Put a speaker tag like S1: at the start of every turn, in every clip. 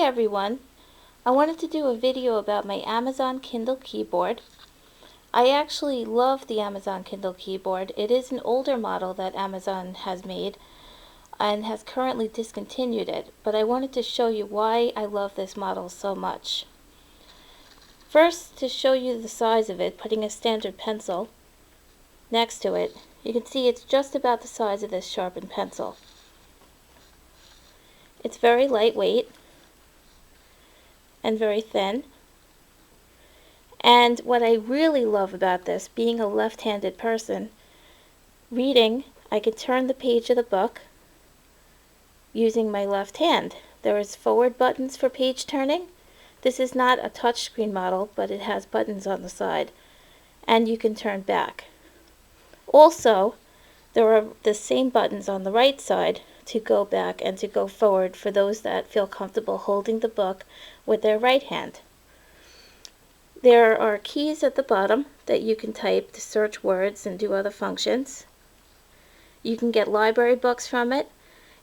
S1: everyone, I wanted to do a video about my Amazon Kindle keyboard. I actually love the Amazon Kindle keyboard. It is an older model that Amazon has made and has currently discontinued it, but I wanted to show you why I love this model so much. First, to show you the size of it, putting a standard pencil next to it, you can see it's just about the size of this sharpened pencil. It's very lightweight and very thin. And what I really love about this, being a left-handed person, reading, I can turn the page of the book using my left hand. There is forward buttons for page turning. This is not a touchscreen model, but it has buttons on the side. And you can turn back. Also, there are the same buttons on the right side to go back and to go forward for those that feel comfortable holding the book with their right hand. There are keys at the bottom that you can type to search words and do other functions. You can get library books from it.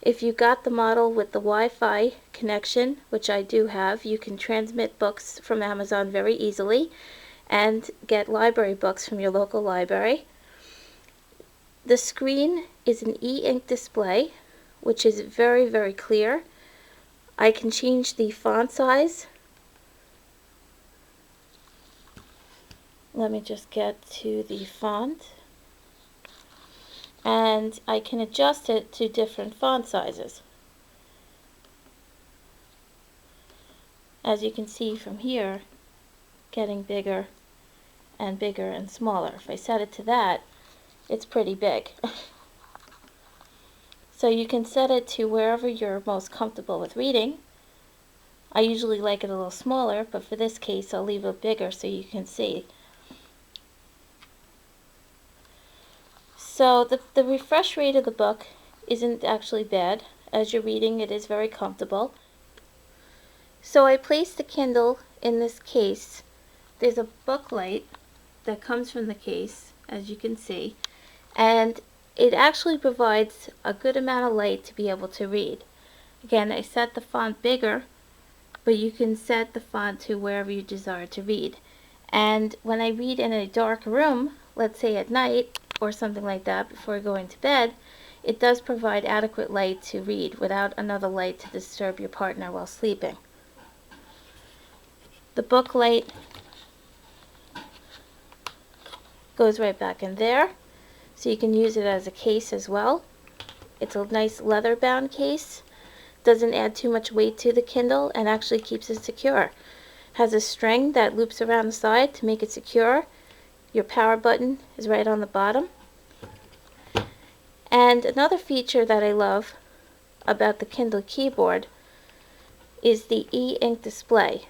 S1: If you got the model with the Wi-Fi connection, which I do have, you can transmit books from Amazon very easily and get library books from your local library. The screen is an e-ink display, which is very, very clear. I can change the font size. Let me just get to the font. And I can adjust it to different font sizes. As you can see from here, getting bigger and bigger and smaller. If I set it to that, it's pretty big. So you can set it to wherever you're most comfortable with reading. I usually like it a little smaller, but for this case I'll leave it bigger so you can see. So the refresh rate of the book isn't actually bad. As you're reading, it is very comfortable. So I placed the Kindle in this case. There's a book light that comes from the case, as you can see, and it actually provides a good amount of light to be able to read. Again, I set the font bigger, but you can set the font to wherever you desire to read. And when I read in a dark room, let's say at night or something like that before going to bed, it does provide adequate light to read without another light to disturb your partner while sleeping. The book light goes right back in there, so you can use it as a case as well. It's a nice leather bound case. Doesn't add too much weight to the Kindle and actually keeps it secure. Has a string that loops around the side to make it secure. Your power button is right on the bottom. And another feature that I love about the Kindle keyboard is the e-ink display.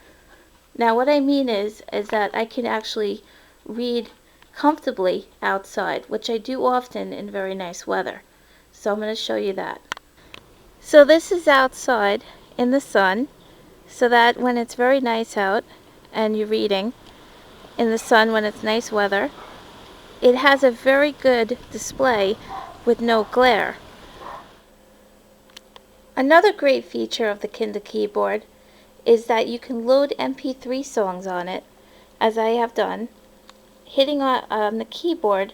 S1: Now what I mean is that I can actually read comfortably outside, which I do often in very nice weather. So I'm going to show you that. So this is outside in the sun, so that when it's very nice out and you're reading in the sun when it's nice weather, it has a very good display with no glare. Another great feature of the Kindle keyboard is that you can load MP3 songs on it, as I have done. Hitting on the keyboard,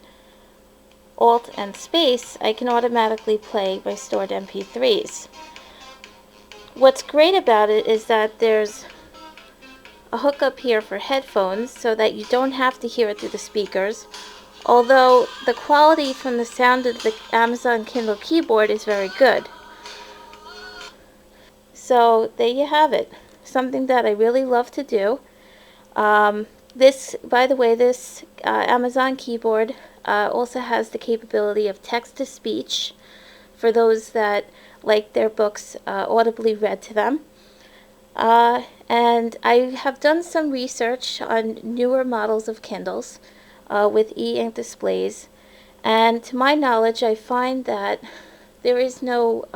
S1: Alt and space, I can automatically play my stored MP3s. What's great about it is that there's a hookup here for headphones so that you don't have to hear it through the speakers, although the quality from the sound of the Amazon Kindle keyboard is very good. So there you have it. Something that I really love to do. By the way, this Amazon keyboard also has the capability of text-to-speech for those that like their books audibly read to them. And I have done some research on newer models of Kindles with e-ink displays, and to my knowledge I find that there is no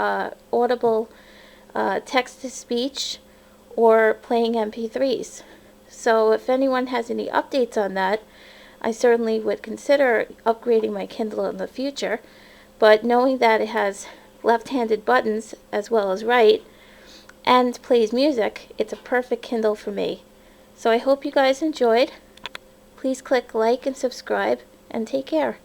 S1: audible text-to-speech or playing MP3s. So if anyone has any updates on that, I certainly would consider upgrading my Kindle in the future, but knowing that it has left-handed buttons as well as right, and plays music, it's a perfect Kindle for me. So I hope you guys enjoyed. Please click like and subscribe, and take care.